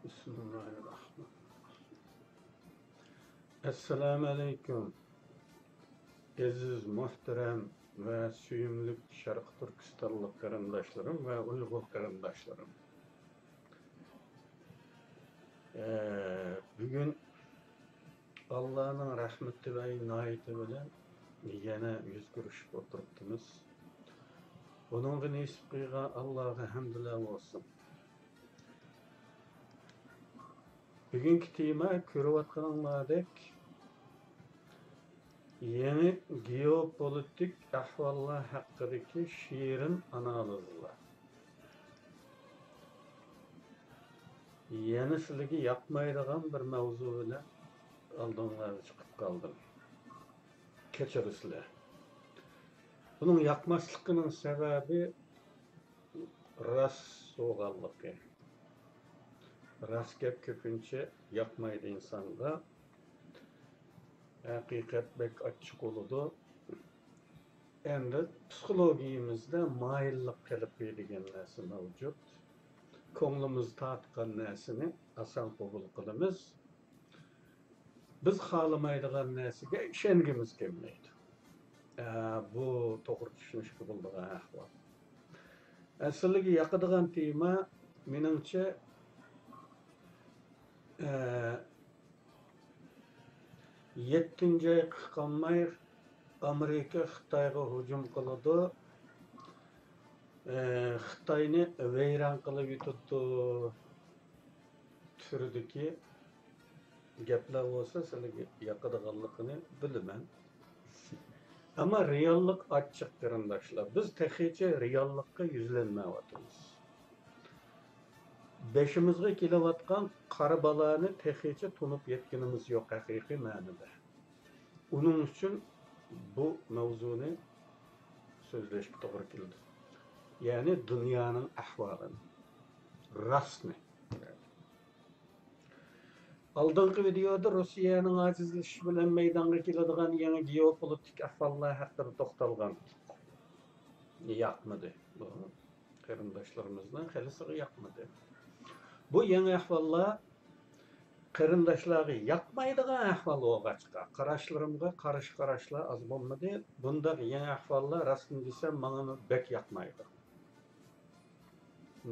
Bismillahirrahmanirrahim. Esselamu Aleyküm. Aziz, muhterem ve süyümlük Şarkı Türkistanlı karındaşlarım ve Uygur karındaşlarım. Bugün Allah'ın rahmeti ve inayeti bilen yine yüz görüşüp oturttunuz. Onun nisbiga Allah'a hamdülillah olsun. Bugünkü tema körüvatkanlardak yeni geopolitik ahvallar hakkındaki şiirin analizler. Yenisizligi yapmaydigan bir mavzu bilen aldığınlarda çıkıp kaldım. Keçirisler. Bunun yapmaslıkının sebebi rast soğallığı. Rast gep köpünçe yapmaydı insanda. Hakikat bek açık oludu. Endi psikologiyamizde mayillik kelip degan narsa mavjud. Ko'nglimiz tatgan narsani asan qabul qilamiz. Biz xalamaydigan narsaga ishongimiz kelmaydi. Bu to'g'ri tushunishga bo'ladigan ahvol. Asliga yoqadigan tema meningcha 7-nji ay qolmay Amerika Xitoyga hujum qiladi. Xitoyni vayron qilib yutdi turidagi gaplar bo'lsa sizlarga yoqadiganligini bilaman. Ama reallik açık qarindoshlar. Biz texicha reallikka yuzlanmayapmiz. Beşimizga kelayotgan qora balani texicha tunib yetganimiz yo'q haqiqiy ma'noda. Onun uchun bu mavzuni so'zlashga to'g'ri keldi. Ya'ni dunyoning ahvolini, rostni. Aldığınki videoda Rusiyanın acizleşişi bilen meydana keladigan yangi geopolitik ahvallar haqida to'xtalgan. Yoqmadi. Bu qarindoshlarımızdan xalisiga yoqmadi. Bu yangi ahvallar qarindoshlarga yoqmaydigan ahvol bo'lg'achqa qarashlarimga qarashlar az bo'lmadi. Bunda yangi ahvollar rostini desam menga bek yoqmaydi.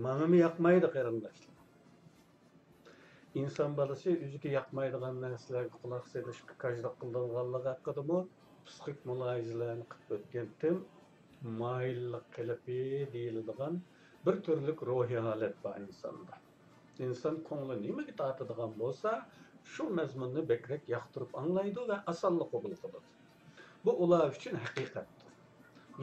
Menga yoqmaydi qarindoshlar. İnsan balası üzüge yapmaydigan narsalarga quloq solishga kajliq qilganligi haqida psixik mulohazalarni qilib o'tgandim. Mayillik qilib deyiladigan bir turlik ruhiy holat bor insonda. İnsan ko'ngli nimaga tortadigan bo'lsa, shu mazmunni bekrak yoqtirib anglaydi va osonlik qabul qiladi. Bu ular uchun haqiqatdir.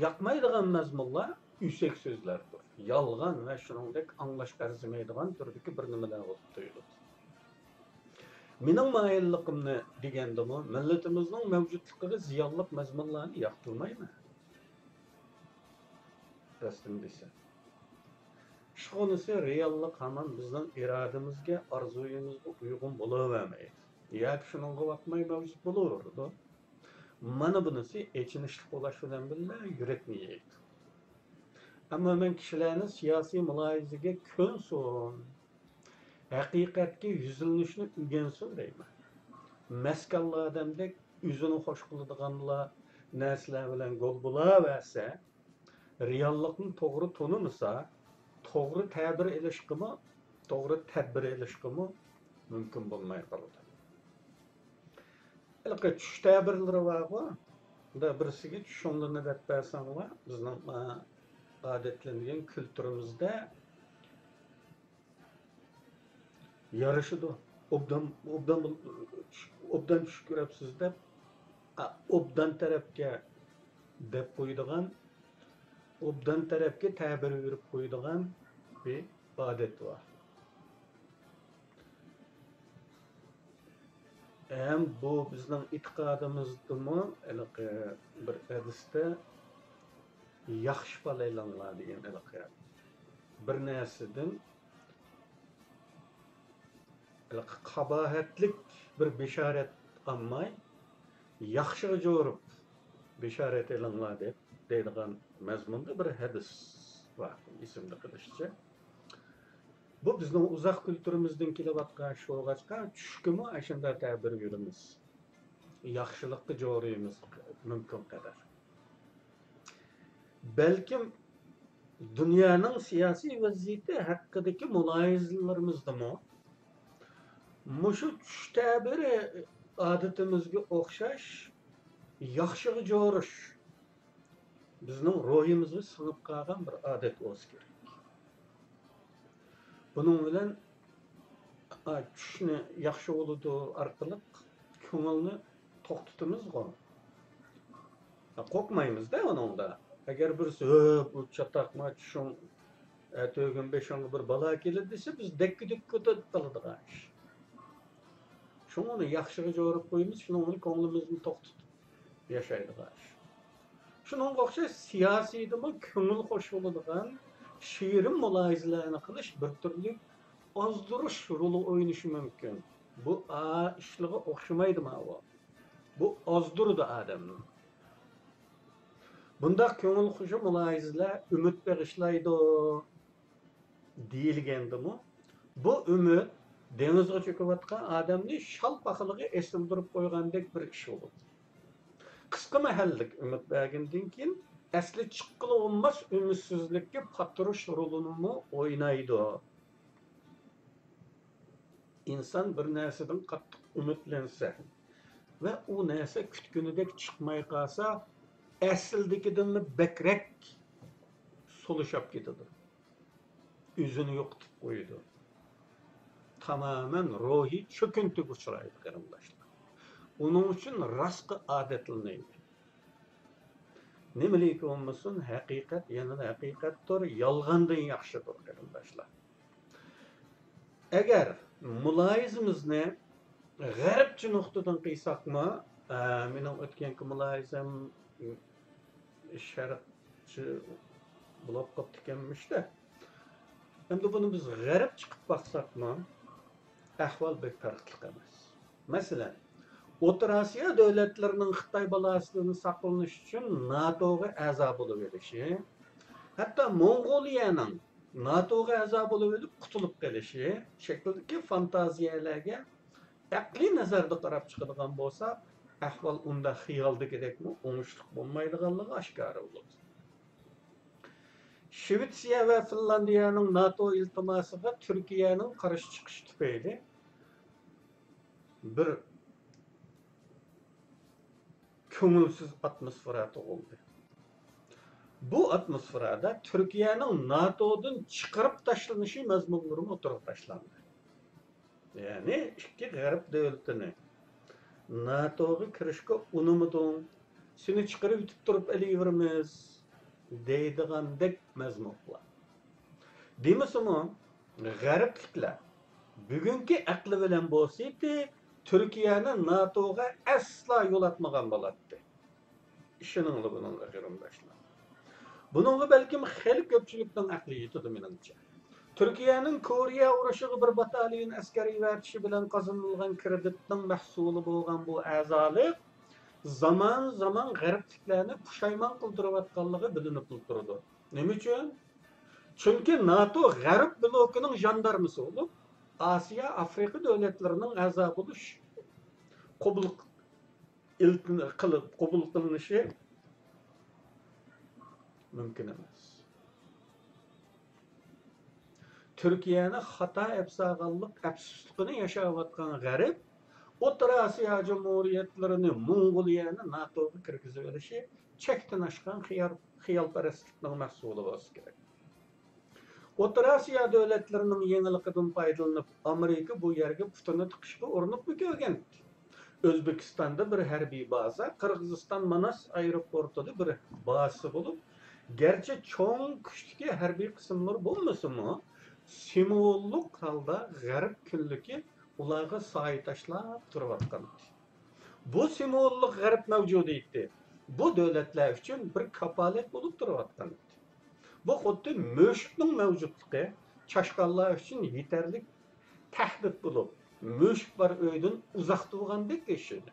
Yoqmaydigan mazmunlar yüksek so'zlardir. Yolg'on va shuningdek anglashga arzimaydigan turdagi bir nimalar bo'lib tuyuladi. Mening mayilligimni degandimi, millatimizning mavjudligiga ziyonliq mazmunlarni yoqtirmayman. Rostini desam. Shunisi reallik hamon bizning irodamizga, orzuyimizga uyg'un bo'lavermaydi. Yoki shuningga vaqtmay mavjud bo'laveradi. Mana bunisi echinishli bo'lish bilan birga yurakni yeydi. Ammo men kishilarning siyosiy mulohazaga ko'nsin. Haqiqatga yuzlanishni o'rgansin deyman. Maskallar odamdek o'zini xo'sh qiladiganlar narsalar bilan gol bo'laversa, reallikni to'g'ri tunimasa, to'g'ri tadbir elishqimi mumkin bo'lmay qoladi. Alqa tush ta'birlari bor-ku. Bunda birisiga tushunlarni deb bersanglar, bizning odatlangan kulturimizda yarışıdı. Obdan tushib ko'rapsiz deb obdan tarafga deb qo'yadigan, obdan tarafga ta'bir berib qo'yadigan bir odat bor. Hem bu bizning e'tiqodimizdimi, bir hadisda yaxshi falaylanlar degan bir narsadan qabahatlik bir bisharet almay, yaxshiga jo'rib bisharet elinglar deb deydigan mazmunda bir hadis var isimli qilishcha. Bu bizning uzaq kültürümüzden kelayotgan şoğaçqa tushkimi aşında ta'bir yurimiz. Yaxşılıqqa joriyimiz mümkün kadar. Belkim dünyanın siyasi vaziyeti hakkındaki mülahizalarimizda mı? Muşu tush ta'biri odatimizga o'xshash yaxshi jorish bizning ruhimizga singib qolgan bir odat bo'lsa kerak. Bunun bilan tushni yaxshi bo'ludi orqali ko'ngilni to'xtatamiz-ku. Qo'rqmaymiz-da uningda. Agar birisi bu chataqma tushun atogin beshonga bir balo keladi desa biz dakki-dukki ko'tarib qoladigan ish. Şunu yaxşıga jorib qo'yamiz, shuni ko'nglimizni to'xtatib yashaydigan ish. Shunga o'xshash siyosiydimi ko'ngil xo'sh bo'ladigan shirin mulohazalarni qilish bir turli ozdirish roli o'ynashi mumkin. Bu ishlarga o'xshamaydi bu. Bu ozdirdi odamni. Bundaq ko'ngil xo'sh mulohazalar umid bag'ishlaydi deyilgandimi? Bu umid dengizga cho'kayotgan odamni shalpaqiliga esildirib qo'ygandek bir ish bo'ldi. Qisqa mahallik umid bergandan keyin asli chiqqili olmas umidsizlikka patirish rolini o'ynaydi. İnsan bir narsadan qattiq umidlansa va u narsa kutgunidek chiqmay qolsa, aslidagidan bakrak solishab ketadi. O'zini yo'qotib qo'yadi. Tamamen ruhi çöküntüge uçraydı qarindoshlar. Onun için rastqa odatlanaydi. Nimaiki olmasin, haqiqat yanada haqiqatdir, yolg'ondan yaxshidir qarindoshlar. Agar mulohizamizni g'arbcha nuqtadan qiysoqmi, mening o'tganki mulohizam sharqchi bo'lib qolib ekanmish-da. Endi buni biz g'arb chiqib baqsaqmi, ahvol bir farqli emas. Masalan, O'rta Osiyo davlatlarining Xitoy balosidan saqlanish uchun NATOga a'zo bo'lib olishi, hatto Mong'oliyaning NATOga a'zo bo'lib olib qutulib qolishi shakldagi fantaziyalarga aqliy nazarda qarab chiqadigan bo'lsa, ahvol unda xiyoldagirekmi o'ngishli bo'lmaydiganligi oshkora bo'ladi. Shvetsiya va Finlandiyaning NATO iltimosiga Turkiyaning qarshi chiqishi tufayli bir ko'ngilsiz atmosfera tug'ildi. Bu atmosferada Turkiyaning NATO'dan chiqarib tashlanishi mazmunlari o'tirib tashlandi. Ya'ni ikki g'arb davlatini NATO'ga kirishga unumading, seni chiqarib yutib turib olaveramiz deydigandek mazmunlar. Demasimi, g'arbliklar bugungi aqli bilan bo'lsa-da, Turkiyani NATO'ga asla yo'l atmagan bo'ladi. Ishoninglar bunga qarindoshlar. Buningga balkim xil ko'pchilikning aqli yetadi menimcha. Turkiyaning Koreya urushiga bir batalyon askariy vartishi bilan qozonilgan kreditning mahsuli bo'lgan bu a'zolik zaman g'arbliklarni pushaymon qildirayotganligi bilinib turdi. Nima uchun? Chunki NATO g'arb blokining jandarmisi bo'lib, Osiyo, Afrika davlatlarining a'zo bo'lish qabul qilinishi mümkün emas. Türkiye'nin hata epsağanlık, epsizlikini yaşayotgan g'arib, O'rta Osiyo Cumhuriyetlerini, Mong'oliyani NATO'ga kirgizib olishi chekdan oshgan xiyolparastlikning mahsuli bo'lsa kerak. O'rta Osiyo davlatlarining yengilligidan foydalanib, Amerika bu yerga putini tiqishga urinib ko'rgan. O'zbekistonda bir harbiy baza, Qirg'iziston Manas aeroportida bir bazasi bo'lib, gerçi çoğun küçük harbiy qismlar bo'lmasa-mu, simvollik holda g'arb kunligi ularga soy tashlab turayotgan. Bu simvollik g'arb mavjudiyati bu davlatlar uchun bir kapolat bo'lib turayotgan. Bu xuddi mushukning mavjudligi chashqonlar uchun yetarli tahdid bo'lib, mushuk bor uydan uzoq turgandek ishidi.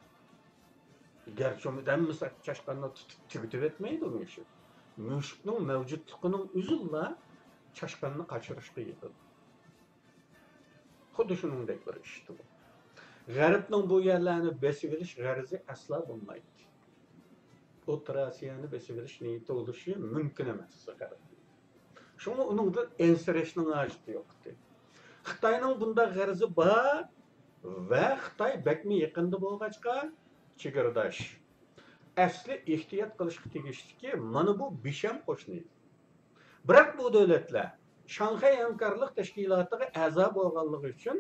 Gerçi o'midanmisa chashqonni tutib tugitib etmaydi mushuk. Mushukning mavjudligining o'zilla chashqonni qochirishga yetadi. Xuddi shuningdek bir ishdi bu. G'arbning bu yerlarni besib olish g'arzi aslo bo'lmaydi. O'rta Osiyoni besib olish niyati bo'lishi mumkin emas. Shunga uningda ensirashning hojati yo'qdi. Xitoyning bunda g'arzi bor va Xitoy bakmi yaqinda bo'lg'achqa chegirdosh. Asli ehtiyot qilishga tegishliki, mana bu besham qo'shni. Biroq bu davlatlar Shanxay hamkorlik tashkilotiga a'zo bo'lganligi uchun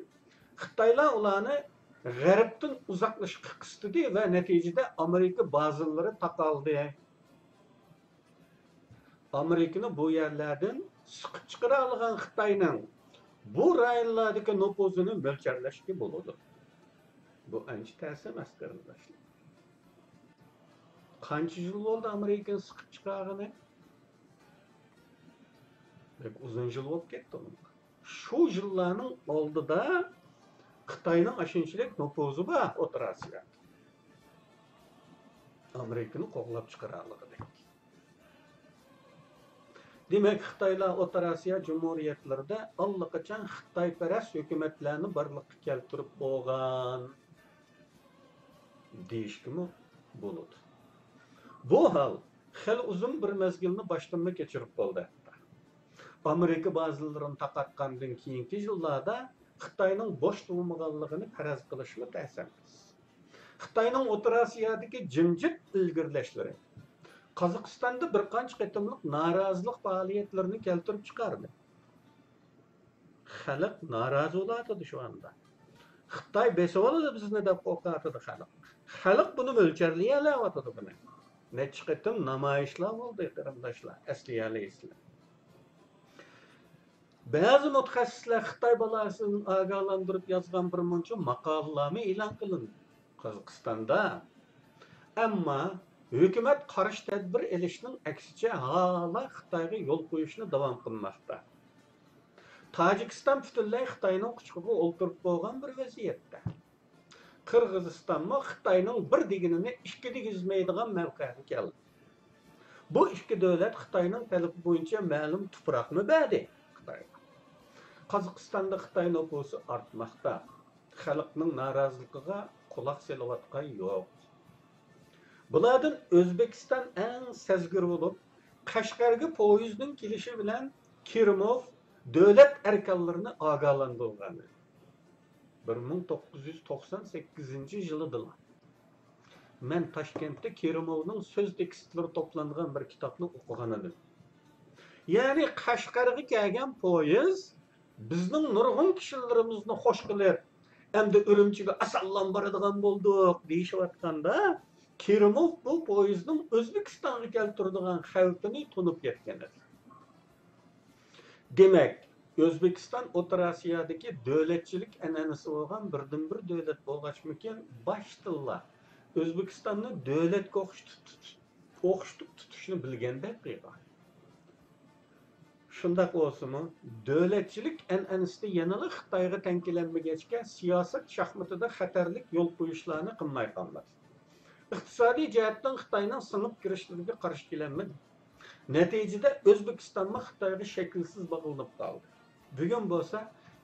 Xitoylar ularni G'arbdan uzoqlashishga qistidi va natijada Amerika bazalari taqaldi. Amerikani bu yerlardan siqib chiqara olgan Xitoyning bu rayonlardagi nüfuzini mo'lcharlashga bo'ladi. Bu ancha ta'sir emas qarindoshlar. Qancha yil bo'ldi Amerikani siqib chiqargani? Pek uzun yil bo'lib ketdi. Shu yillarning oldida Xitoyning ashunchalik nüfuzi bor O'rta Osiyoda. Amerikani qo'g'lab chiqararligidek. Demak, Xitoylar O'rta Osiyo jumhuriyatlarida allaqachon Xitoyparast hukumatlarni barliqqa keltirib bo'lgan deyishkimi bo'ladi. Bu hal xil uzun bir mezgilni boshdan kechirib bo'ldi. Amerika bazılarını taqatqandan keyingi yillarda Xitoyning bosh turmaganligini faraz qilishni ta'sirmiz. Xitoyning O'rta Osiyodagi jimjit ilgirlashlari Qozog'istonda bir qancha qatimliq norozilik faoliyatlarini keltirib chiqardi. Xalq norozi bo'ladi shu anda. Xitoy besavol bizni deb qo'rqatadi xalq. Xalq buni mo'ljarlay olayotdi buni. Necha qatim namoyishlar bo'ldi qarindoshlar, asliyalasizlar. Bazı mutaxassislar Xitoy balasini ogohlantirib yozgan bir muncha maqolalarni e'lon qilindi Qozog'istonda. Ammo hukumat qarshi tadbir olishning aksicha hala Xitoyga yo'l qo'yishni davom qilmoqda. Tojikiston butunlay Xitoyning quchog'iga o'ltirib bo'lgan bir vaziyatda. Qirg'izistonmi Xitoyning bir deganini ikki degizmaydigan mavqega keldi. Bu ikki davlat Xitoyning talabi bo'yicha ma'lum tuproqni berdi. Qozog'istonda Xitoy nüfusi artmoqda. Xalqning noroziligiga quloq solayotgan yo'q. Bulardan O'zbekiston eng sezgir bo'lib, Qashqarga poyezdning kelishi bilan Kirimov davlat erkanlarini ogohlantirgan. 1998-yilda men Toshkentda Kirimovning so'z tekstlari to'plangan bir kitobni o'qigan edim. Ya'ni Qashqarga kelgan poyezd bizning nurg'un kishilarimizni xo'sh qilib, endi Urumchiga asallam boradigan bo'ldik deyishayotganda, Kirimov bu poyezdning O'zbekistonga keltiradigan xavfini tunib yetgan edi. Demak, O'zbekiston O'rta Osiyodagi davlatchilik an'anasi bo'lgan birdan-bir davlat bo'lg'achmikin, boshtillar O'zbekistonni davlatga o'xshatib tutishni bilgandek qilgan. Shundaq bo'lsa-mu, davlatchilik an'anasida yanada Xitoyga tankilanmagachga siyosat shaxmatida xatarlik yo'l qo'yishlarni qilmay qolmadi. Iqtisodiy jihatdan Xitoyning singib kirishlariga qarshi kelinmadi. Natijada O'zbekistonga Xitoyga shaklsiz bog'lanib qoldi. Bugun bo'lsa,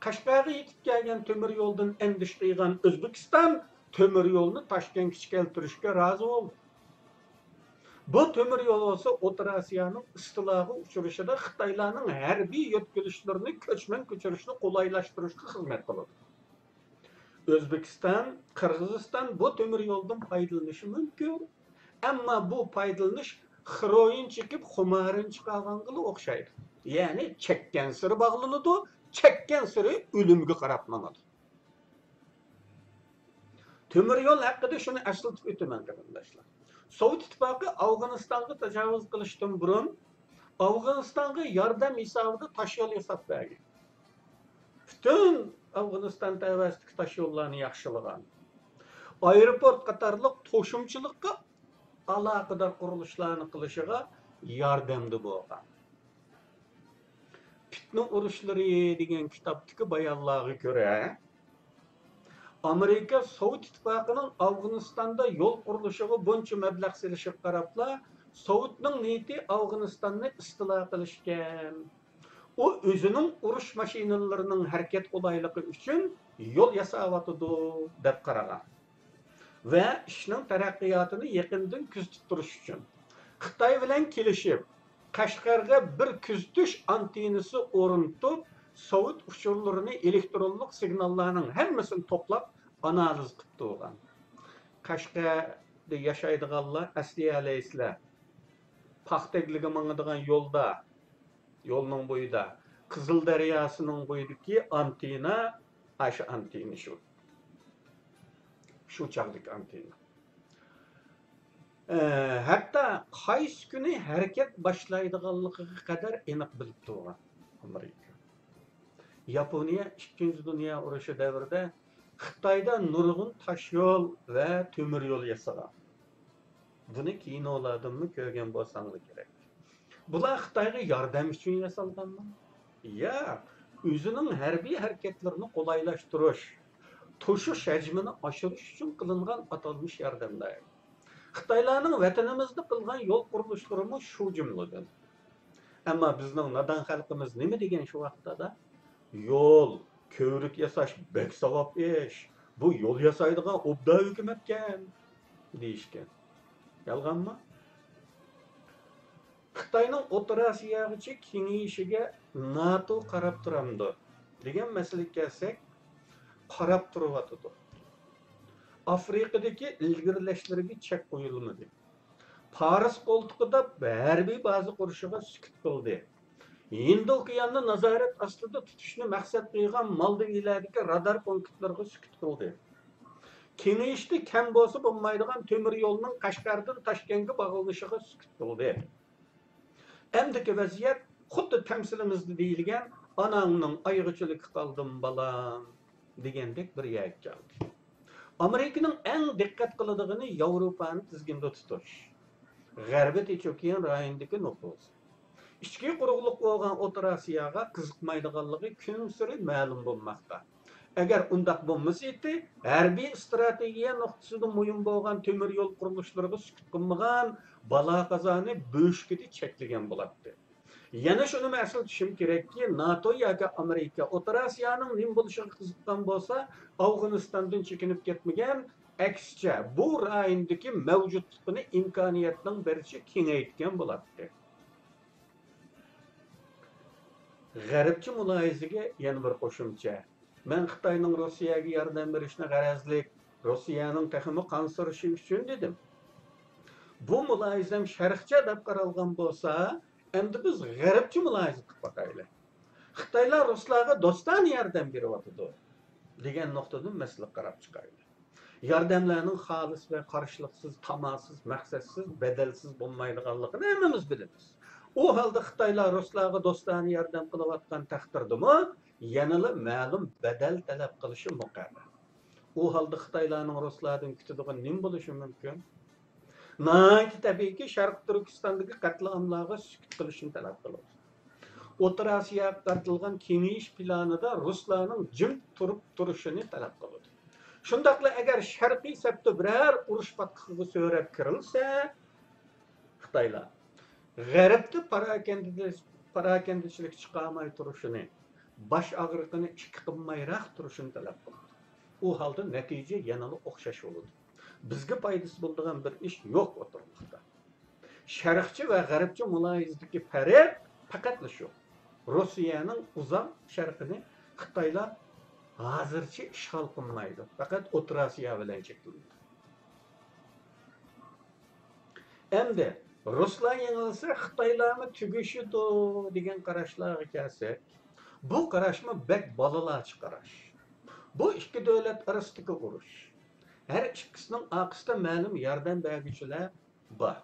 Qashqarga yetib kelgan temir yo'ldan endish qilgan O'zbekiston temir yo'lni Toshkentga keltirishga rozi bo'ldi. Bu temir yo'l olsa O'rta Osiyoning istiloga uchrashida Xitoylarning harbiy yetkazishlarini ko'chman ko'chirishni qulaylashtirishga xizmat qiladi. O'zbekiston, Qirg'iziston bu temir yo'ldan foydalanishi mumkin. Ammo bu foydalanish xiroyin chekib, xumarin chiqarganga o'xshaydi. Ya'ni chekkan siri bog'lanadi, chekkan siri o'limga qarab manadi. Temir yo'l haqida shuni eslatib o'taman qarindoshlar. Sovet ittifoqi Afg'onistonga tajovuz qilishdan burun Afg'onistonga yordam hisobida tosh yo'l yasab bergan. Butun Afg'oniston tavasidagi tosh yo'llarni yaxshilagan. Aeroport qatorliq to'shimchilikka aloqador qurilishlarni qilishiga yordamda bo'lgan. Fitna urushlari degan kitobdagi bayonlarga ko'ra, Amerika Sovet ittifoqining Afg'onistonda yo'l qurilishiga buncha mablag' selishiga qarabla, Sovetning niyati Afg'onistonni istilo qilishgan. O özünün uruş maşinalarının hareket kolaylığı için yol yasawatıdı dep qaragan. Ve işinin taraqqiyatını yakından küzüp turuş için. Xitay bilen kelişip Qashqarga bir küzütüş antenisi oruntup Sovet uçurlarını elektronluk signallarının hemmisini toplap analiz qıp turgan. Qashqarda yaşaydiganlar asliyalayıslar. Paxtagligi mangadigan yolda, yolunun boyida Kızıl Deryası'nın boyudaki antena, aşı anteni şu. Şu çağdaki antena. Hatta qaysi günü hareket başlaydiganlığı kadar aniq bilip turgan Amerika. Yaponiya 2. Dünya Uruşı devrinde Xitayda nurgun taş yol ve tömür yol yasagan. Bunu kinolardan ko'rgan bo'lsangiz kerak. Bular Xitoyga yordam uchun yasalganmi? Ya, o'zining harbiy harakatlarini qo'laylashtirish, to'shish hajmini oshirish uchun qilingan atalmish yordamlar. Xitoylarning vatanimizda qilgan yo'l qurilishlarimi shu jumladan. Ammo bizning nadan xalqimiz nima degan shu vaqtda? Yo'l, ko'rik yasash bek savob ish. Bu yo'l yasaydigan obda hukumatgan deyishgan. Yalğanmı? Xitayning O'rta Osiyogacha kengayishiga NATO qarab turamdi degan masalaga kelsak, qarab turyapti. Afrikadagi ilgirlashlarga chek qo'yilmadi. Paris qo'ltig'ida harbiy baza qurishiga sukut qildi. Hind okeanini nazorat ostida tutishni maqsad qilgan Maldivlardagi radar punktlarga sukut qildi. Kengayishda kam bo'lsa bo'lmaydigan temir yo'lning Qashqardan Toshkentga bog'lanishiga sukut qildi. Endiki vaziyat xuddi tamsilimizda deyilgan onangning ayg'ichilik qildim balam degandek bir yak keldi. Amerikaning eng diqqat qiladigani Yevropani tizginda tutish. G'arbiy Tinch okean rayonidagi nufuz. Ichki quruqlik bo'lgan O'rta Osiyoga qiziqmaydiganligi kun sari ma'lum bo'lmoqda. Agar undaq bo'lmasaydi, harbiy strategiya nuqtasida muhim bo'lgan temir yo'l qurilishlariga sukut qilmagan balo qazoni bo'shkida cheklagan bo'ladi. Yana shuni mas'ul tushim kerakki, NATO yoki Amerika O'rta Osiyoning nim bo'lishiga qiziqqan bo'lsa, Afg'onistondan chekinib ketmagan, aksicha bu rayondagi mavjudligini imkoniyatning biricha kengaytgan bo'ladi. G'arbchi muloyizaga yana bir qo'shimcha. Men Xitoyning Rossiyaga yordam berishni g'arazlik, Rossiyaning taxmi qansirishi uchun dedim. Bu muloyizam sharqcha deb qaralgan bo'lsa, endi biz g'arbchi muloyiza qilib boqaylik. Xitoylar Ruslarga do'stona yordam beryapti degan nuqtadan masala qarab chiqaylik. Yordamlarning xolis va qarshiliksiz, tamossiz, maqsadsiz, badalsiz bo'lmaydiganligini hammamiz bilamiz. O halda Xitoylar Ruslarga do'stona yordam qilayotgan taqdirdami, yanada ma'lum badal talab qilishi muqarrar. O halda Xitoylarning Ruslardan kutadigan nima bo'lishi mumkin? Nayt tabiiyki Sharq Turkistondagi qatlamlarga sukut qilishni talab qiladi. O'rta Osiyoga qartilgan kengayish planida Ruslarning jim turib turishini talab qiladi. Shundaqla agar sharqiy sabti biror urush patqiga so'rab kirilsa, Xitoylar G'arbda parakandichilik chiqarmay turishini, bosh og'riqini ikki qilmayroq turishini talab qiladi. U holda natija yanada o'xshash bo'ladi. Bizga foydasi bo'ladigan bir ish yo'q o'tirmoqda. Sharqchi va g'arbchi muloyizadagi farq faqat shu. Rossiyaning uzoq sharqini Xitoylar hozircha ishg'ol qilmaydi. Faqat O'rta Osiyo bilan cheklanadi. Endi Ruslar yengilsa Xitoylarni tugishidi degan qarashlarga kelsak, bu qarashma bek bolalarcha qarash. Bu ikki davlat orasidagi urush. Her ikkisining orqasida ma'lum yordam beruvchilar bor.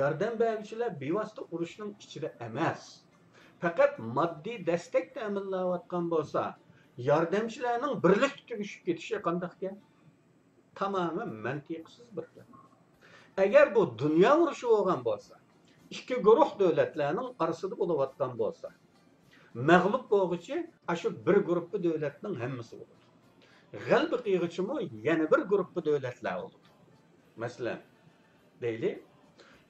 Yordam beruvchilar bevosita urushning ichida emas. Faqat moddiy destek ta'minlayotgan bo'lsa, yordamchilarning birlikda tugishib ketishi qanday? Tamoman mantiqsiz bir gap. Agar bu dunyo urushi bo'lgan bo'lsa, ikki guruh davlatlarning orasida bo'layotgan bo'lsa, mag'lub bo'lguchi shu bir guruh davlatning hammasi bo'ladi. G'albi qiyg'ichimi yana bir guruh davlatlar bo'ladi. Masalan, deylik,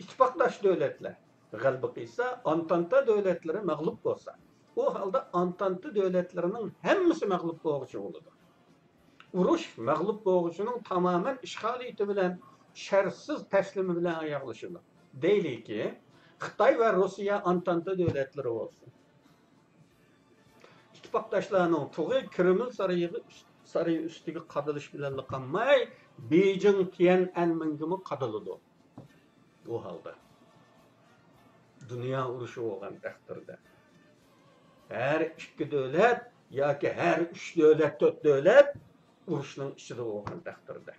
ittifoqdosh davlatlar g'albi qilsa, Antanta davlatlari mag'lub bo'lsa, O halda Antantı devletlerinin hemmisi mağlup boğucu oldu. Uruş mağlup boğucunun tamamen işgal eti bilen şersiz teslimi bilen ayaklaşılır. Değil ki Xitay ve Rusya Antantı devletleri olsun. İttifakdaşlarının tuğu Kreml sarayı üstüge kadılış bilen kalmay, Beijing Tiananmen'e kadılıdı. O halda. Dünya uruşu olan takdirde. Her iki devlet, ya ki her üç devlet, dört devlet uruşunun içinde olan takdirde.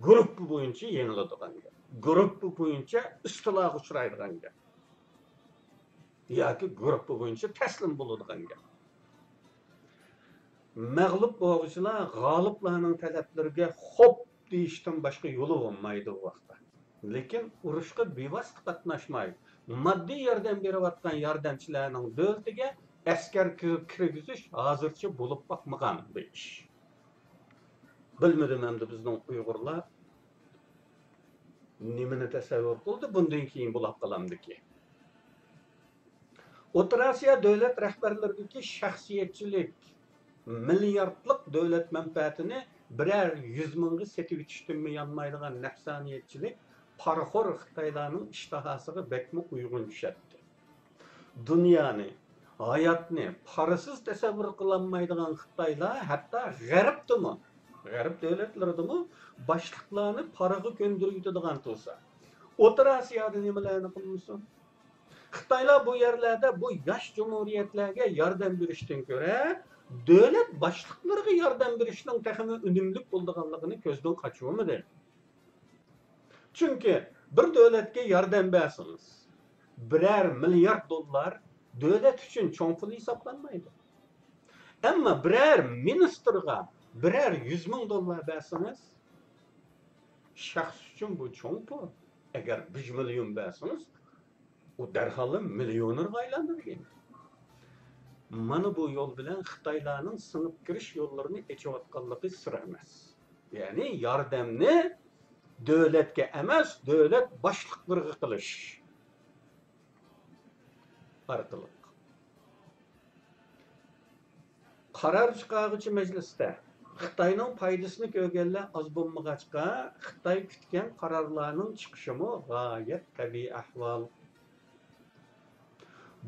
Grup boyunca yeniladigan gap. Grup boyunca istilah uçraydigan gap. Yoki grup boyunca taslim bo'ladigan gap. Mag'lub bo'luvchilar g'oliblarning talablariga xo'p deyishdan boshqa yo'li bo'lmaydi u vaqtda. Lekin urushga bevosita qatnashmay, moddiy yordam berayotgan yordamchilarning davlatiga askar kirgizish hozircha bo'lib boqmagan bu ish. Bilmadim endi bizning Uyg'urlar nimani tasavvur qildi, bundan keyin bo'lib qolamdiki. O'rta Osiyo davlat rahbarlaridagi shaxsiyatchilik milyardlik davlat manfaatini birer 100 mingga setib yetishtirmay yanmaydigan nafsaniyatchilik parxor Xitoylarning ishtahasiga bekmi uyg'un tushadi. Dunyoni, hayotni parasiz tasavvur qilolmaydigan Xitoylar hatto G'arb davlatlaridami boshliqlarni paraga ko'ndiradigan bo'lsa, O'rta Osiyoda nimalarni qilmoqsin? Xitoylar bu yerlarda bu yosh cumhuriyatlarga yordam berishdan ko'ra davlat boshliqlariga yordam berishning taxmi unumli bo'lganligini ko'zdan qochirmadi. Chunki bir davlatga yordam bersangiz, birer milyard dollar davlat uchun cho'ng pul hisoblanmaydi. Ammo birer ministerga birer 100 ming dollar bersangiz, shaxs uchun bu cho'ng pul. Agar 1 million bersangiz, o derhal milyonerga aylantirgan. Mana bu yo'l bilan Xitoylarning sınıf kirish yo'llarini echayotganligi sir emas. Ya'ni yordamni davlatga emas, davlat boshliqlariga qilish orqali. Qaror chiqaruvchi majlisda Xitoyning foydasini ko'rganlar oz bo'lmag'achqa, Xitoy kutgan qarorlarning chiqishimi g'oyat tabiiy ahvol.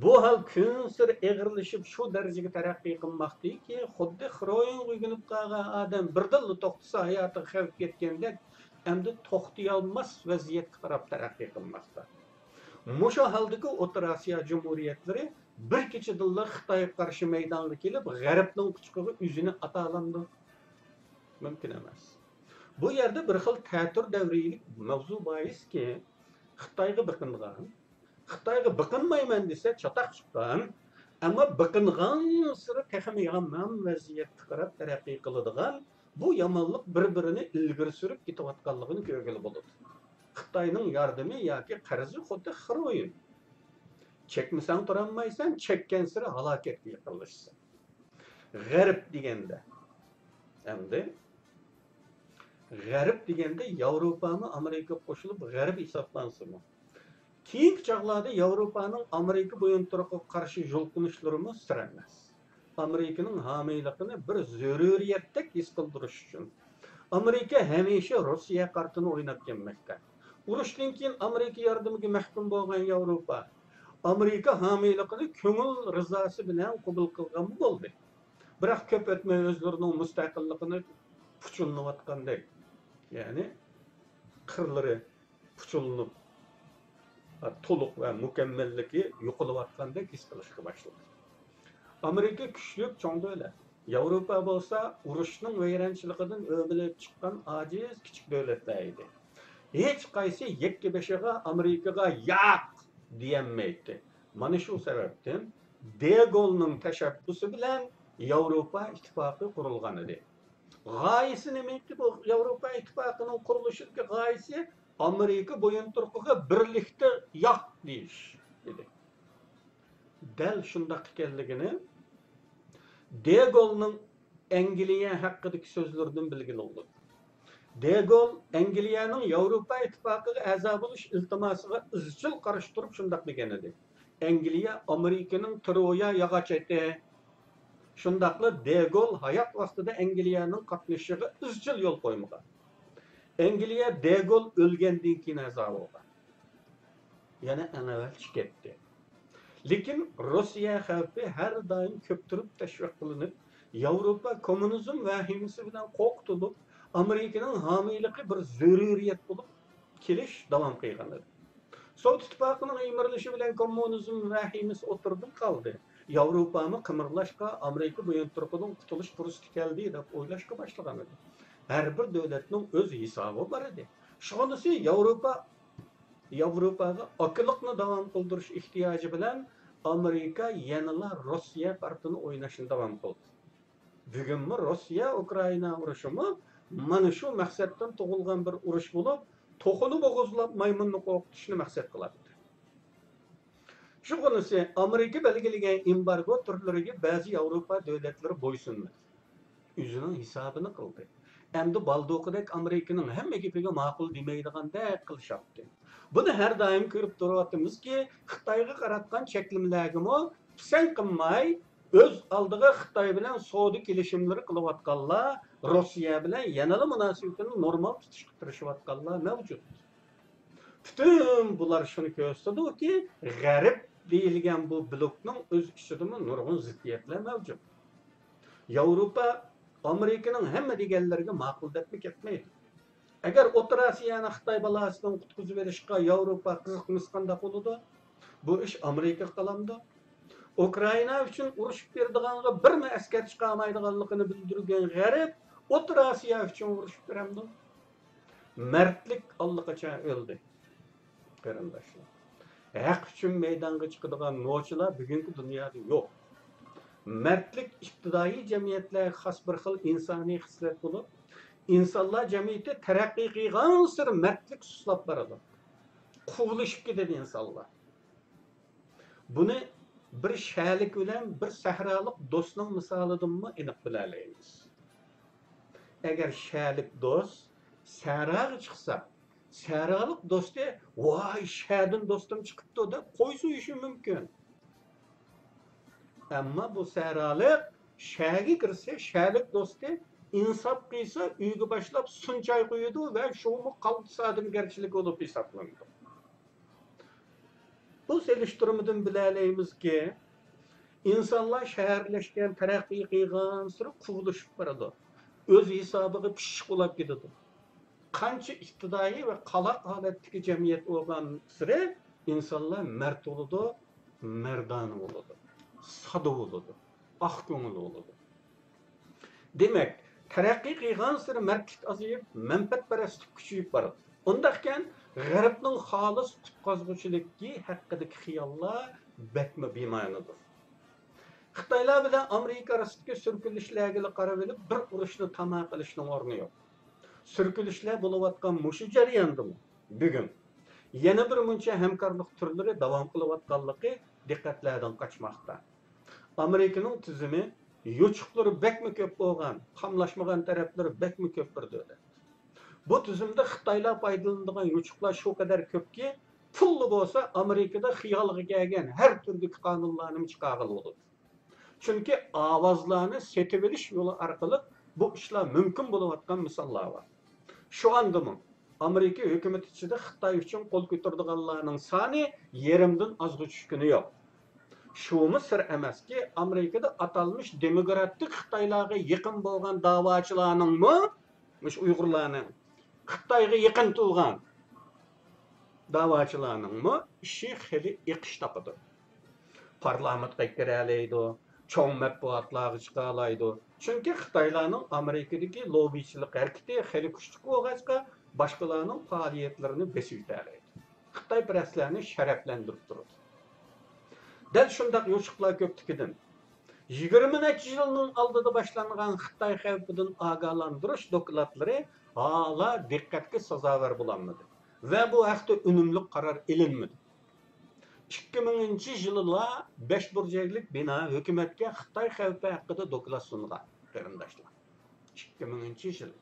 Bu hal kun sir eg'irlashib shu darajaga taraqqiy qilmoqdaki, xuddi Xroyin uyg'unib qolgan odam birdilla to'xtasa hayoti xavf ketganda, endi to'xtay olmas vaziyatga qarab taraqqiy qilmoqda. Mushu haldagi O'rta Osiyo jumhuriyatlari bir kechadilla Xitoyga qarshi maydonga kelib, G'arbning kuchug'iga o'zini atolandi. Mumkin emas. Bu yerda bir xil ta'tir davriylik mavzu boiski, Xitoyga biqingan Xitoyga biqinmayman desa chataq chiqqan, ammo biqingan siri texmi yomon vaziyatga qarab taraqqiy qiladigan bu yomonlik bir-birini ilgari surib ketayotganligini ko'rgili bo'ladi. Xitoyning yordami yoki qarzi xuddi Xroyin. Chekmasang turolmaysan, chekkan siri halokatga yaqinlashsan. G'arb deganda Yevropami Amerika qo'shilib G'arb hisoblansinmi? Keyingi chog'larda Yevropaning Amerika bo'yinturuqqa qarshi yo'lqinishlari sir emas. Amerikaning homiyligini bir zaruriyatdek his qildirish uchun Amerika hamisha Rossiya qartini o'ynab kelmoqda. Urushdan keyin Amerika yordamiga mahkum bo'lgan Yevropa Amerika homiyligini ko'ngil rizosi bilan qabul qilgan bo'ldi. Biroq ko'p o'tmay o'zlarining mustaqilligini puchunlayotgandek, ya'ni qirlari puchunib to'liq va mukammalligi yo'qolayotgandek his qilishga boshladi. Amerika kuchli cho'ng davlat. Yevropa bo'lsa urushning vayronchiligidan o'milib chiqqan ojiz kichik davlatlar edi. Hech qaysi yakka beshiga Amerikaga yo'q deyolmaydi. Mana shu sababdan De Gaulle'ning tashabbusi bilan Yevropa ittifoqi qurilgan edi. G'oyasi nimaki bu Yevropa ittifoqining qurilishidagi g'oyasi Amerika bo'yinturuqiga birlikda yo'q deyish edi. Dal shundaq ekanligini De Gaulle'ning Angliya haqidagi so'zlaridan bilgili bo'ldi. De Gaulle Angliyaning Yevropa ittifoqiga a'zo bo'lish iltimosiga izchil qarshi turib shundaq degan edi. Angliya Amerikanın Troya yağaç eti. Şundaqla De Gaulle hayat vaqtida Angliyaning qatnashishiga izchil yo'l qo'ymagan. Angliya De Gaulle o'lgandan keyin a'zo bo'lgan. Yana anavval ketdi. Lekin Rossiya xavfi har doim ko'ptirib tashviq qilinib, Yevropa kommunizm vahimasi bilan qo'rqitib, Amerikaning homiyligi bir zaruriyat bo'lib kelish davom qilgan edi. Sovet ittifoqining emirilishi bilan kommunizm vahimasi o'tirib qoldi. Yevropani qimirlashga Amerika bo'yin turqidan qutulish fursati keldi deb o'ylashga boshlagan edi. Har bir davlatning o'z hisobi bor edi. Shunisi Yevropaga akıllıqni davom qildirish ehtiyoji bilan Amerika yanala Rossiya partini o'ynashni davom qildi. Bugunmi Rossiya Ukraina urushimi mana shu maqsaddan tug'ilgan bir urush bo'lib, to'qini bo'g'izlab maymunni qo'rqitishni maqsad qiladi. Şunisi Amerika belgilegen embargo türleriga ba'zi Yevropa davlatlari bo'ysunmadi. O'zining hisobini qildi. Endi baldoqidek Amerikaning hamma gapiga ma'qul demaydigandek qilishyapti. Buni har doim ko'rib turyapmizki, Xitoyga qaratgan cheklimlarga pisand qilmay, o'z oldiga Xitoy bilan savdo kelishimlari qilayotganlar, Rossiya bilan yanada munosabatni normal tutishga tirishayotganlar mavjud. Bütün bular shuni ko'rsatadiki, G'arb deyilgan bu blokning o'z ichida nurg'un ziddiyatlar mavjud. Yevropa Amerikaning hamma deganlariga ma'qul deb ketmaydi. Agar O'rta Osiyoni Xitoy balasidan qutqizib berishga Yevropa qiziqmasganda bo'ladi, bu ish Amerika qilamdi. Ukraina uchun urushib beradiganga birma askar chiqarmaydiganligini bildirgan G'arb O'rta Osiyo uchun urushib beramdi. Mardlik allaqachon o'ldi. Qarindoshlar. Haq uchun maydonga chiqadigan nochilar bugungi dunyoda yo'q. Mardlik ibtidoiy jamiyatlarga xos bir xil insoniy xislat bo'lib, insonlar jamiyati taraqqiy qilgan sari mardlik suslab boradi. Quvlashib ketadi insonlar. Buni bir shalik bilan bir sahrolik do'stning misolidanmi aniq bila olamiz. Agar shalik do'st sahroga chiqsa, sahrolik do'sti voy shahdan do'stim chiqibdi deb qo'ysuyishi mumkin. Amma bu sahrolik shahga kirsa, shahlik do'sti insof qilsa, uyga boshlab sunchoy qo'yadi va shuni qalbsadimgarchilik bo'lib hisoblanadi. Bu selishtirmadan bilalayimizki, insonlar shaharlashgan, taraqqiy qilgan sari quvlashib boradi. O'z hisobiga pishiq bo'lib ketadi. Qancha iqtidoiy va qaloq holatdagi jamiyat bo'lgan sari insonlar mard bo'ladi, mardona bo'ladi, sado bo'ladi, oq ko'ngil bo'ladi. Demak, taraqqiy qilgan sari mardlik azayib, manfaatparastlik kuchayib boradi. Undaqkan G'arbning xolis qutqazuvchilikki haqidagi xiyollar bakma bema'nidir. Xitoylar bilan Amerika orasidagi surkilishlarga qarab olib bir urushni tamom qilishning o'rni yo'q. Surkilishlar bo'layotgan mushu jarayonda bugun yana bir muncha hamkorlik turlari davom qilayotganligi diqqatlardan qochmoqda. Amerikaning tizimi yo'chiqlari bakma ko'p bo'lgan, qamlashmagan taraflari bakma ko'p bir davlat. Bu tizimde Xitoylar foydalanadigan yo'chiqlar shu qadar ko'pki, pulli bo'lsa Amerikada xiyolga kelgan har turli qonunlarni chiqarib bo'ladi. Chunki ovozlarni setib olish yo'li orqali bu ishlar mumkin bo'layotgan misollar bor. Shu andimi Amerika hukumati ichida Xitoy uchun qo'l ko'taradiganlarning soni yerimdan ozg'i tushgani yo'q. Şunu sır emeski Amerika'da atalmış demokratik Xitoylarga yaqin bo'lgan da'vochilarning mush Uyg'urlarning Xitoyga yaqin turgan da'vochilarning ishi xili iqish topadi. Parlamentga kira oladi, cho'ng matbuotlarga chiqa oladi. Chunki Xitoylarning Amerikadagi lobbichilik harakati xili kuchli bo'lg'achqa boshqalarning faoliyatlarini besib o'tadi. Xitoy presslarni sharaflantirib turadi. Dal shundaq yo'chiqlar ko'ptikidan 20 necha yilning oldida boshlangan Xitoy xavfidan ogohlantirish dokladlari hala diqqatga sazovor bo'lmadi va bu haqda unumli qaror ilinmadi. 2000-yilda 5 burjaklik bino hukumatga Xitoy xavfi haqida doklad sungan qarindoshlar. 2000-yil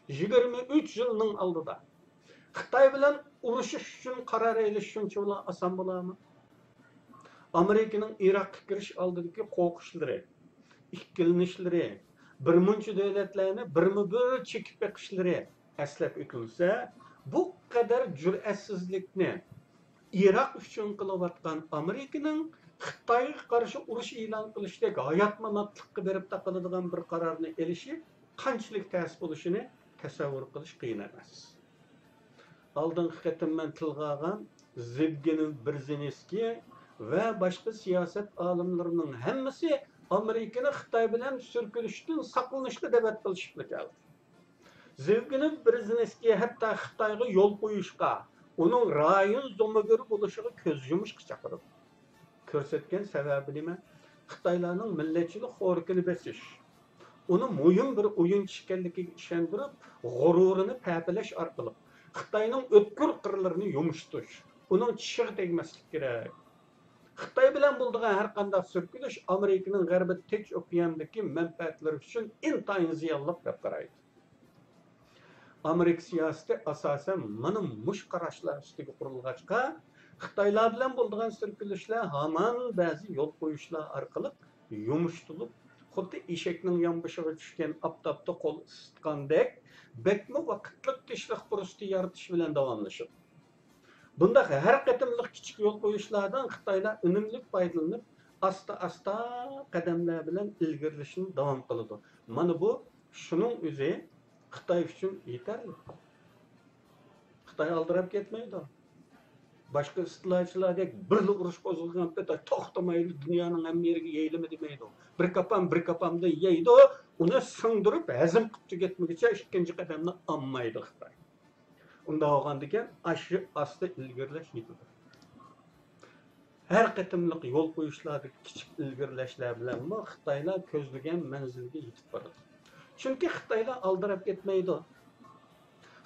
23 yilning oldida Xitoy bilan urushish uchun qaror ilish shuncha oson bo'ladimi? Amerika'nın Irak'a giriş aldığındaki korkuşları, ikkilinişleri, bir muncha devletlerini bir çekip bakışları eslep ötülse, bu kadar cüretsizlikni Irak üçün kılıvatkan Amerika'nın Xitayga qarşı urush e'lon qilishdek hayatmamatlıqqa berib taqiladigan bir qarorni elishi qanchalik ta'sir bo'lishini tasavvur qilish qiyin emas. Oldingi qatim men tilga olgan Zevgeniy Brzezinskiy va boshqa siyosat olimlarining hammasi Amerikani Xitoy bilan surkilishdan saqlanishga da'vat qilishibdi keldi. Zevgeniy Brzezinskiy hatto Xitoyga yo'l qo'yishga, uning rayon zo'magiri bo'lishiga ko'z yumishga chaqirdi. Ko'rsatgan sababi nima? Xitoylarning millatchilik xo'rikini besish, uni muhim bir o'yinchi ekanligiga ishontirib, g'ururini paypalash orqali Xitoyning o'tkir qirlarini yumishtish, uning tishiga tegmaslik kerak. Xitoy bilan bo'lgan har qanday surkilish Amerikaning g'arbiy Tinch okeandagi manfaatlari uchun intayin ziyonli deb qaraydi. Amerika siyosati asosan mana mush qarashlar ustiga qurilgachqa, Xitoylar bilan bo'lgan surkilishlar hamon ba'zi yo'l qo'yishlar orqali yumishtilib, xuddi eshakning yonboshiga tushgan oftobda qo'l isitgandek, bekmi vaqtliq tishliq fursati yaratish bilan davomlashadi. Bunda har qatimliq kichik yo'l qo'yishlardan Xitoylar unumli foydalanib, asta-asta qadamlar bilan ilgarilashni davom qiladi. Mana bu shuning o'zi Xitoy uchun yetarli. Xitoy aldirab ketmaydi. Başka istilaçlardek birli uruş bozulgan peta toxtamaylı dünyanın hem yeriga yeylimi demeydi. Bir kapamda yeydi, onu sındırıp hazım qıpçı getmegiçe ikinci qadamni almaydı Xitoy. Unda olgandikan aşı aslı ilgirlash yetidi. Her qatimliq yo'l qo'yishlarda kichik ilgirlashlar bilan Xitoylar ko'zlagan manzilga yetib boradi. Chunki Xitoylar aldirab ketmaydi.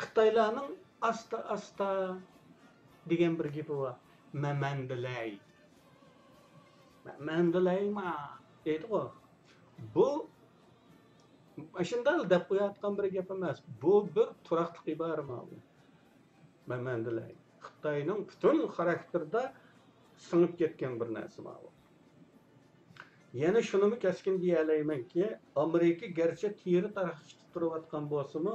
Xitoylarning asta degan bir gapi bor. Mandalay ma deydi-ku. Bu ashundal deb qo'yayotgan bir gap emas. Bu bir turaqliq ibora ma'lum. Mandalay Xitoyning butun xarakterida singib ketgan bir narsa ma'lum. Yana shuni keskin deya olaymanki, Amerika garchi teri taraqishda turayotgan bo'lsa-mu,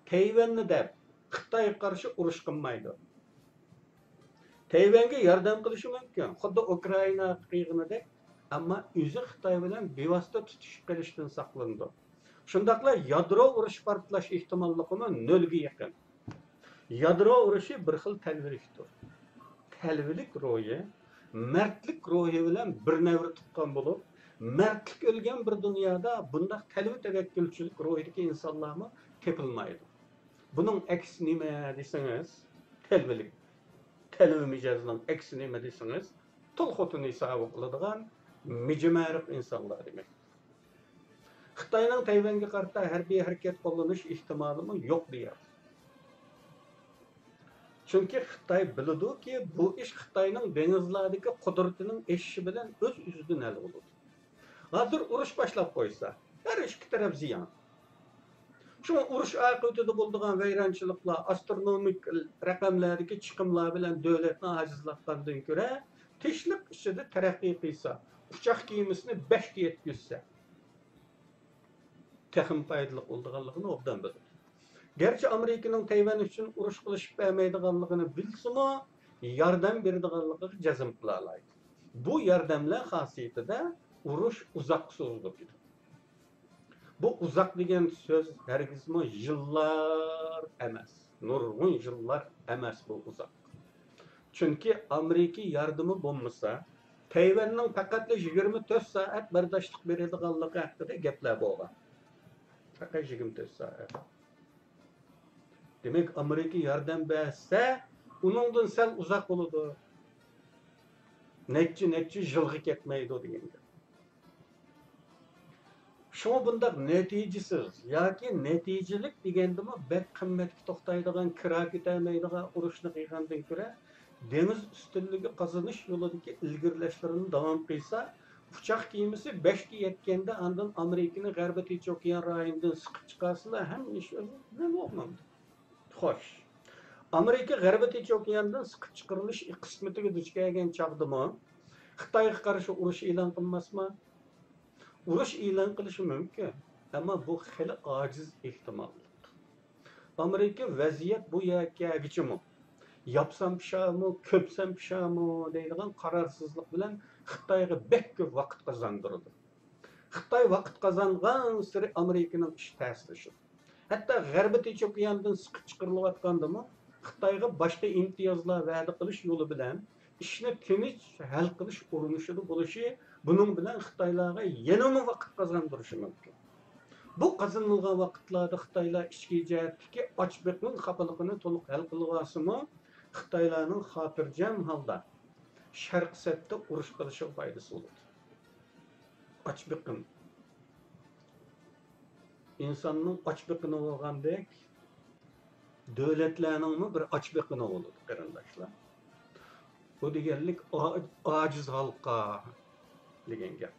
Tayvanni deb Xitoyga qarshi urush qilmaydi. Tayvanga yordam qilishi mumkin, xuddi Ukraina qiyg'inidek, ammo o'zi Xitoy bilan bevosita tutish qilishdan saqlandi. Shundaqla yadro urush portlash ehtimolligi nolga yaqin. Yadro urushi bir xil talvirikdir. Talvilik ro'yi, mardlik ro'yi bilan bir navra tuqqan bo'lib, mardlik o'lgan bir dunyoda bundaq talvi tavakkülchilik ro'yidagi insonlarmi tepilmaydi. Buning aksi nima desangiz, talvilik. Talvi mijozning aksi nima desangiz, to'lxotini hisob qiladigan mijimariq insonlar demak. Xitoyning Tayvanga qarata harbiy harakat qo'llanish ehtimolimi yo'q deyapti. Chunki Xitoy biladi-ki, bu ish Xitoyning dengizlardagi qudratining eshishi bilan o'z-o'zidan hal bo'ladi. Hozir urush boshlab qo'ysa, har ikki taraf ziyon. Şu urush oqibatida bo'lgan vayronchiliklar astronomik raqamlardagi chiqimlar bilan davlatni ajizlatgandan ko'ra, tinchlik ichida taraqqiy qilsa, uchoq kemasini 5 ga yetkazsa, texnik foydali bo'lganligini obdan biladi. Gerçi Amerikaning Tayvan uchun urush qilishib bermaydiganligini bilsa-mu, yordam beradiganligiga jazm qila oladi. Bu yordamlar xosiyatida urush uzoq so'zlaydi. Bu uzak degan söz hergizmi yıllar emas. Nurg'un yıllar emas bu uzak. Çünkü Amerika yardımı bo'lmasa, Tayvanning faqat 24 saat bardoshlik beradiganligi haqida gaplar bo'lgan. Faqat 24 saat. Demek Amerika yordam bersa, uningdan sal uzoq bo'ladi. Necha yilga ketmaydi degan. Şuna bundaq neticesiz yoki neticelik degandimi bek qimmatga to'xtaydigan kira ketmaydigan urushni qilgandan ko'ra dengiz ustunligi qozonish yo'lidagi ilgirlashlarni davom qilsa, uchoq kemasi 5 ga yetganda andan Amerikaning g'arbiy Tinch okean rayonidan siqib chiqarsalar ham ish nima bo'lmadi. Xo'sh. Amerika g'arbiy Tinch okeandan siqib chiqarilish qismatiga duch kelgan chaqdimi, Xitoyga qarshi urush e'lon qilmasmi? Urush e'lon qilishi mumkin, ammo bu xili ojiz ehtimollik. Amerika vaziyat bu yergagichimi? Yapsam pişamı, köpsem pişamı deydigan qararsızlık bilan Xitoyga bek ko'p vaqt qozondurdi. Xitoy vaqt qozongan siri Amerikaning ish ta'sirishi. Hatto G'arbiy Tinch okeandan siqib chiqarilayotgandimi, Xitoyga boshqa imtiyozlar va'da qilish yo'li bilan ishni tinch hal qilish urinishida bo'lishi, buning bilan Xitoylarga yanama vaqt qozondirishi mumkin. Bu qozonilgan vaqtlarda Xitoylar ichki jihatdagi ochliqning xafaligini to'liq hal qilib Xitoylarning xotirjam holda Sharq satda urush qilishi foydasi bo'ladi. Ochliqim insonning ochliqini bo'lgandek davlatlarningmi bir ochliqini bo'ladi qarindoshlar. Bu deganlik ojiz xalqqa degan gap.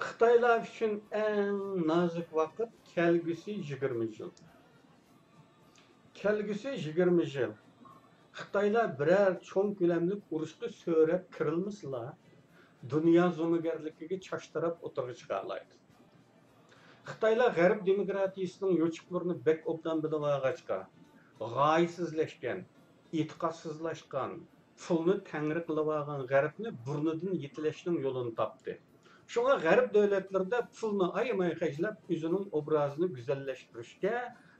Xitoylar uchun eng nozik vaqt kelgusi 20 yil. Kelgusi 20 yil. Xitoylar biror cho'ng ko'lamlik urushga so'rab kirilmaslar, dunyo zo'migarligiga choshtirib o'tirib chiqarlaydi. Xitoylar g'arb demokratiyasining yo'chiqlarini bek obdan bilib olg'achqa, g'oyasizlashgan, e'tiqodsizlashgan, pulni tangri qilib olgan g'arbni burnidan yetilashning yo'lini topdi. Shunga g'arb davlatlarida pulni ayamay xajlab o'zining obrazini go'zallashtirishga,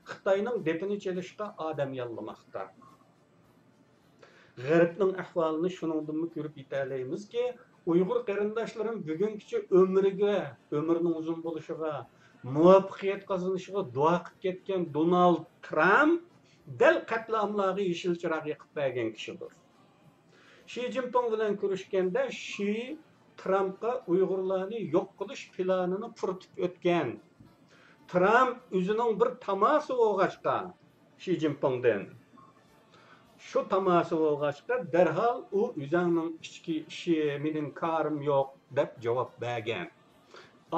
Xitoyning depini chelishga odam yollamoqda. G'arbning ahvolini shuningdan ko'rib yetalaymiz-ki, Uyg'ur qarindoshlarim bugungacha umrining uzun bo'lishiga, muvaffaqiyat qozonishiga duo qilib ketgan Donald Trump dal qatlamlarga yeshil chiroq yoqib bergan kishidir. Xi Jinping bilan ko'rishganda Xi Trumpga Uyg'urlarni yo'q qilish planini puritib o'tgan. Trump o'zining bir tamosi o'g'achqa Xi Jinpingdan. Shu tamosi o'g'achqa darhol u o'zining ichki ishi, mening korim yo'q deb javob bergan.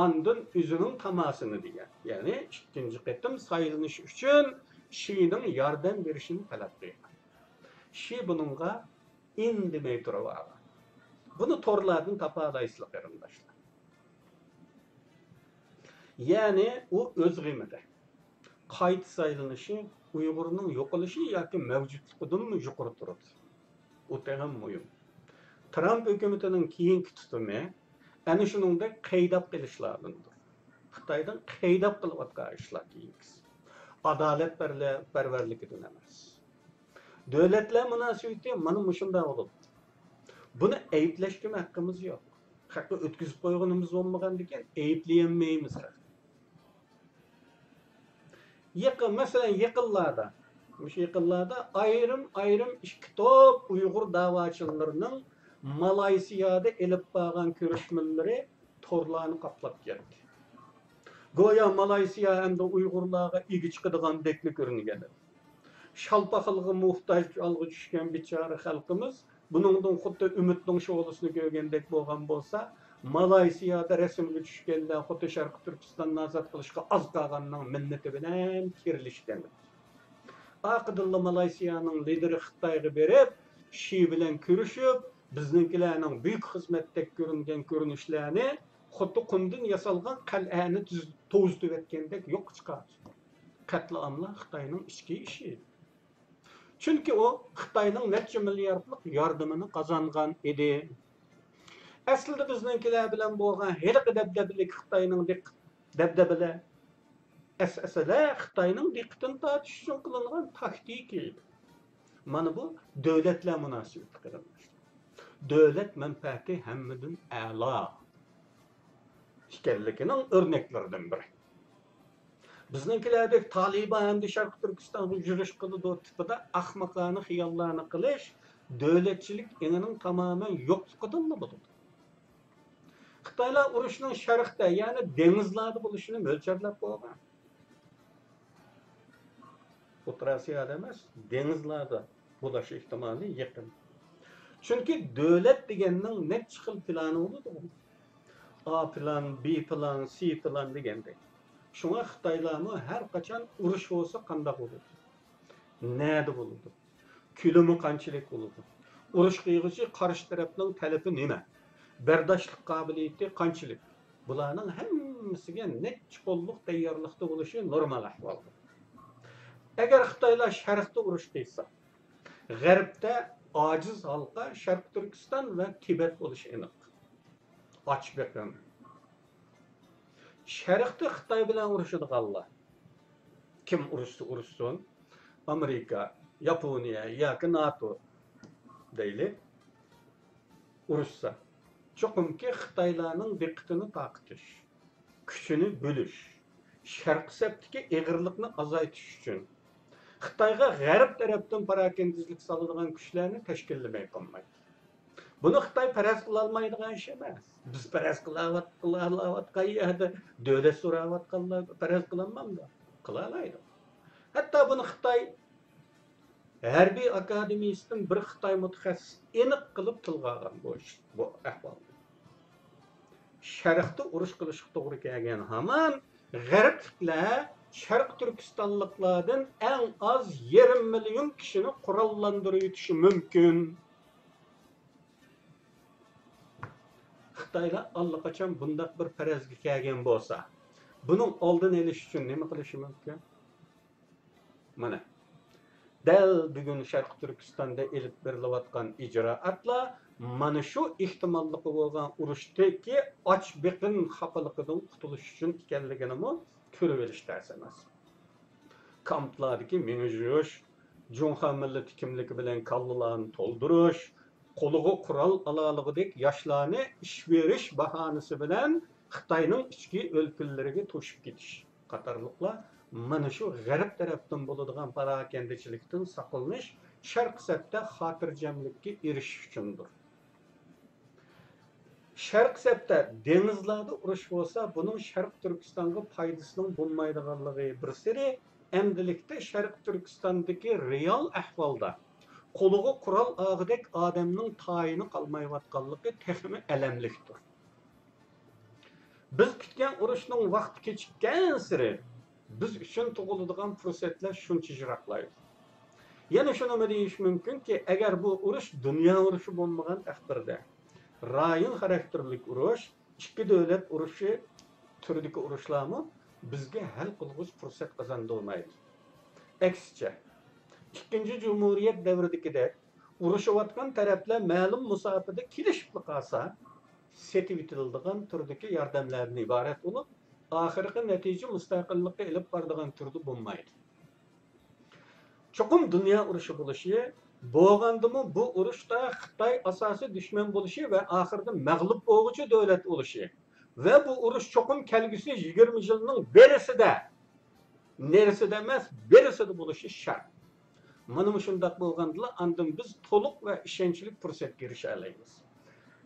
Ondan o'zining tamosini degan. Ya'ni ikkinchi qatim saylanish uchun Xi'ning yordam berishini talab qilgan. Xi buningga indamay turib olgan. Bunu torlardan topalaysizlar qarindoshlar. Ya'ni u o'z g'imida qayta saylanishi Uyg'urning yo'qolishi yoki mavjudligidan yuqori turadi. U ham muhim. Trump hukumatining keyingi tutumi ana shuningdek qaydab qilishlardandir. Xitoydan qaydab qilayotgan ishlar keyingisi. Adolat parvarligidan emas. Davlatlar munosabati mana shunday bo'ladi. Buni ayblashga haqqimiz yo'q. Haqqi o'tkazib qo'yganimiz bo'lmagandan aybleyolmaymiz. Yaqinlarda ayrim ikki top Uyg'ur da'vochilarining Malayziyada elib borgan ko'rishmalari torlarni qoplab ketdi. Go'yo Malayziya hamda Uyg'urlarga egi chiqadigan ko'ringan. Shalpaqilga muhtoj olg'i tushgan bechora xalqimiz buningdan xuddi umidning sho'g'lisini ko'rgandek bo'lgan bo'lsa, Malayziyada rasmga tushganda xuddi Sharq Turkistonni ozod qilishga oz qolganning minnati bilan kirilishgan. Aqidilla Malayziyaning lideri Xitoyga berib, Xi bilan ko'rishib, bizninkilarning buyuk xizmatda ko'ringan ko'rinishlarni xuddi qumdan yasalgan qal'ani to'zitib o'tgandek yo'q chiqardi. Qatlamlar Xitoyning ichki ishi. Chunki o Xitoyning necha milliardlik yordamini qozongan edi. Aslida bizninkilar bilan bo'lgan haliqi dabdabalik Xitoyning dabdabalar asasalar Xitoyning diqqatini tortish uchun qilingan taktik edi. Mana bu davlatlar munosabati qilinmoqda. Davlat manfaati hammadan a'lo ekanligining o'rnaklaridan biri. Bizninkilardek Taliban hamda Sharq Turkistonga yurish qiladi tipida ahmoqona xiyollarni qilish davlatchilik enining tamoman yo'qligidan bo'ladi. Xitoylar urushning sharqda, ya'ni dengizlarda bo'lishini mo'ljarlab qo'ygan. O'rta Osiyoda emas, dengizlarda bo'lish ehtimoli yaqin. Chunki davlat deganning necha xil plani bo'ladi. A plan, B plan, C plan degandek. Şuna Xitoylarni har qachon urush bo'lsa qanday bo'ladi? Nada bo'ladi? Külümü qanchalik bo'ladi? Urush qilg'ichi qarshi tarafning talabi nima? Bardashlik qobiliyati qanchalik? Bularning hammasiga necha qo'lliq tayyorlikda bo'lishi normal ahvol. Agar Xitoylar sharqda urush qilsa, g'arbda ojiz halqa Sharq Turkiston va Tibet bo'lishi aniq. Och beqin. Sharqda Xitoy bilan urushadiganlar kim urushsin? Amerika, Yaponiya yoki NATO deyli urushsa. Cho'qimki Xitoylarning diqqatini taqitish, kuchini bo'lish, Sharq sabtiki eg'irlikni azaytish uchun Xitoyga g'arb tarafdan parakendizlik soladigan kuchlarni tashkillamay qolmaydi. Buni Xitoy faraz qila olmaydigan ish emas. Biz faraz qilayotgan yerda davlat so'rayotganlar faraz qilinmamda. Qila olmaydi. Hatto buni Xitoy harbiy akademiyasidan bir Xitoy mutaxassis aniq qilib tilga olgan bu ahvol. Sharqda urush qilishga to'g'ri kelgan hamon g'arbliklar Sharq Turkistonliklardan eng az 1,5 million kishini qurollantirib yetishi mumkin. Xitoylar allaqachon bundaq bir farazga kelgan bo'lsa, buning oldini olish uchun nima qilishi mumkin? Mana dal bugun Sharq Turkistonda elib berilayotgan ijroatlar mana shu ehtimolligi bo'lgan urushdagi och beqin xafaligidan qutulish uchun ekanligini ko'rib olish dars emas. Kamplardagi mingish, Junxa millati kimligi bilan kallalarni to'ldirish, qo'liga qurol alaligidek yoshlarni ish berish bahonasi bilan Xitoyning ichki o'lkalariga to'shib ketish qatorliqlar mana shu g'arb tarafdan bo'ladigan parakendichilikdan saqlanish Sharq sabtda xotirjamlikka erishish uchundir. Sharq sabtda dengizlarda urush bo'lsa, buning Sharq Turkistonga foydasining bo'lmaydiganligi bir siri, endilikda Sharq Turkistondagi real ahvolda qo'liga qurol og'idek odamning tayini qolmayotganligi texmi alamlikdir. Biz kutgan urushning vaqti kechikkan siri biz uchun tug'iladigan fursatlar shuncha jiroqlaydi. Yana shuni deyish mumkinki, agar bu urush dunyo urushi bo'lmagan taqdirda rayon xarakterli urush, ikki davlat urushi turidagi urushlarmi bizga hal qilg'uch fursat qozondirmaydi. Aksicha, ikkinchi Cumhuriyet davridagidek urushayotgan taraflar ma'lum musofada kelishib qolsa, setib etiladigan turdagi yordamlardan iborat bo'lib, oxirgi natija mustaqillikka ilib boradigan turda bo'lmaydi. Cho'qim dunyo urushi bo'lishi, bo'lgandimi bu urushda Xitoy asosiy dushman bo'lishi va oxirida mag'lub bo'luvchi davlat bo'lishi va bu urush cho'qim kelgusi 20 yilning berisida, nerisida emas, berisida bo'lishi shart. Mana shunday bo'lganda andin biz to'liq va ishonchli fursatga erisha olamiz.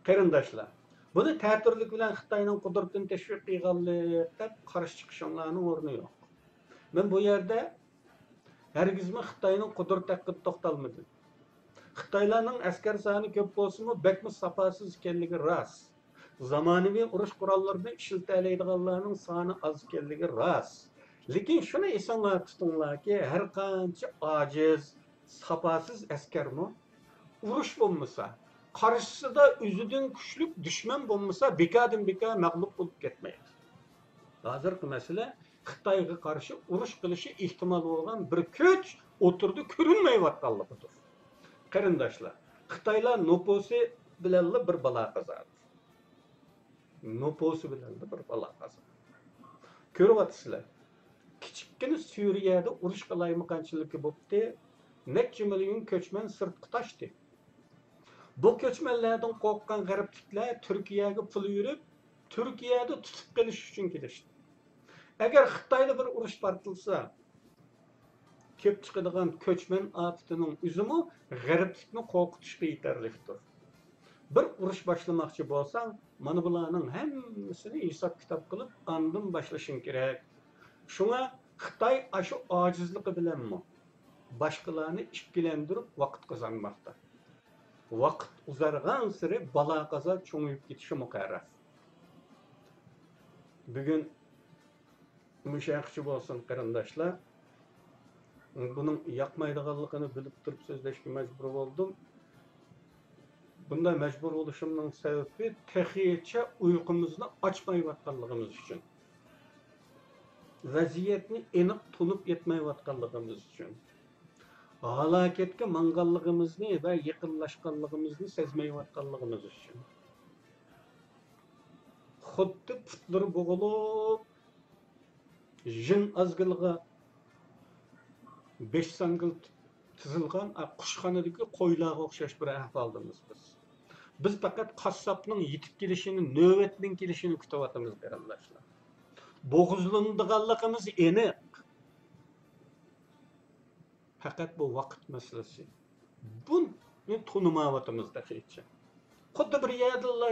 Qarindoshlar, buni ta'tirlik bilan Xitoyning qudratini tashviq qilganlik deb qarshi chiqishinglarning o'rni yo'q. Men bu yerda hargizmi Xitoyning qudrati haqida to'xtalmadim. Xitoylarning askar soni ko'p bo'lsa-mu, bakmi safosiz ekanligi rost. Zamonaviy urush qurollarini ishilta oladiganlarning soni oz ekanligi rost. Lekin shuni esingizda tutinglarki, har qancha ojiz, safosiz askarmi urush bo'lmasa, qarshisida o'zidan kuchli dushman bo'lmasa, bekadan-beka mag'lub bo'lib ketmaydi. Hozirgi masala Xitoyga qarshi urush qilishi ehtimol bo'lgan bir kuch o'tirdi ko'rinmayotganligidir. Qarindoshlar, Xitoylar nupusi bilan bir balo qazadi. Nupusi bilan bir balo qazadi. Ko'ryapsizlar. Kichikkina Suriyada urush qilayotganchiligi bo'pti. Necha million ko'chman sirtqa toshdi. Bu ko'chmanlardan qo'rqqan g'arbliklar Turkiyaga pul yurib, Turkiyada tutib qilish uchun kelishdi. Agar Xitoyda bir urush partilsa, kep chiqadigan ko'chman aftining o'zimi g'arblikni qo'rqitishga yetarlikdir. Bir urush boshlamoqchi bo'lsang, mana bularning hammasini hisob kitob qilib, andin boshlashing kerak. Shunga Xitoy shu ojizligi bilanmi boshqalarni ikkilantirib vaqt qozonmoqda. Vaqt uzargan siri balo qazo cho'ngib ketishi muqarrar. Bugun mushaqchi bo'lsin qarindoshlar. Bunun yakmaydiganligini bilip turib sözleşke mecbur oldum. Bunda mecbur oluşumның sebebi tehiyeçe uykumuzni açmayvatkanlığımız için. Vaziyetni eniq tunup yetmayvatkanlığımız için. Halaketke manganlığımızı ve yakınlaşkanlığımızı sezmeyvatkanlığımız için. Xuddi putları boğulup, jin azgılga beş sangıl tizilgan kuşxanadaki koylağa okşaş bir ahvaldımız biz. Biz fakat kassapның yetip gelişini, nöbetinin gelişini kütüvatımız qarindoshlar. Boğuzlandıganlığımız eniq. Fakat bu vaqt meselesi. Bunu tunumavatımız da heyçe. Xuddi bir yadilla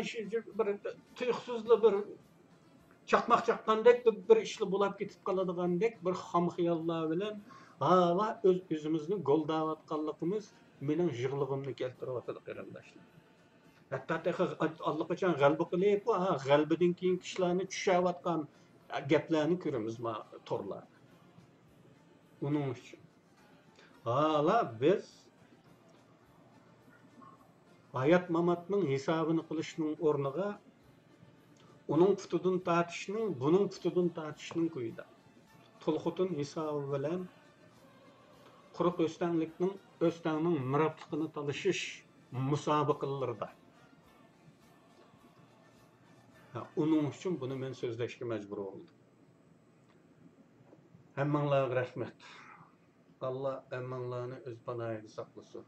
bir tuyuqsuzla bir çakmak çakkandek bir işli bulap ketip kaladigandek bir ham xiyallar bilen hala öz özümüzni goldavatkanlığımız mening jig'lig'imni keltirib atadi qarindoshlar. Hatta allaqachon g'alba qilyapti, g'albadan keyin kishilarni tushavatgan gaplarni ko'ramiz ma torlar. Uning uchun hala biz hayat mamatning hisobini qilishning o'rniga uning putidan tortishning, buning putidan tortishning qo'yida. Tulxutun hisobi bilan quruq o'stanning mirobligini talashish musobaqalarida. Onun için bunu men sözleşke mecbur oldum. Hemmanlarga rahmet. Allah hemmanlarını öz panayını saklasın.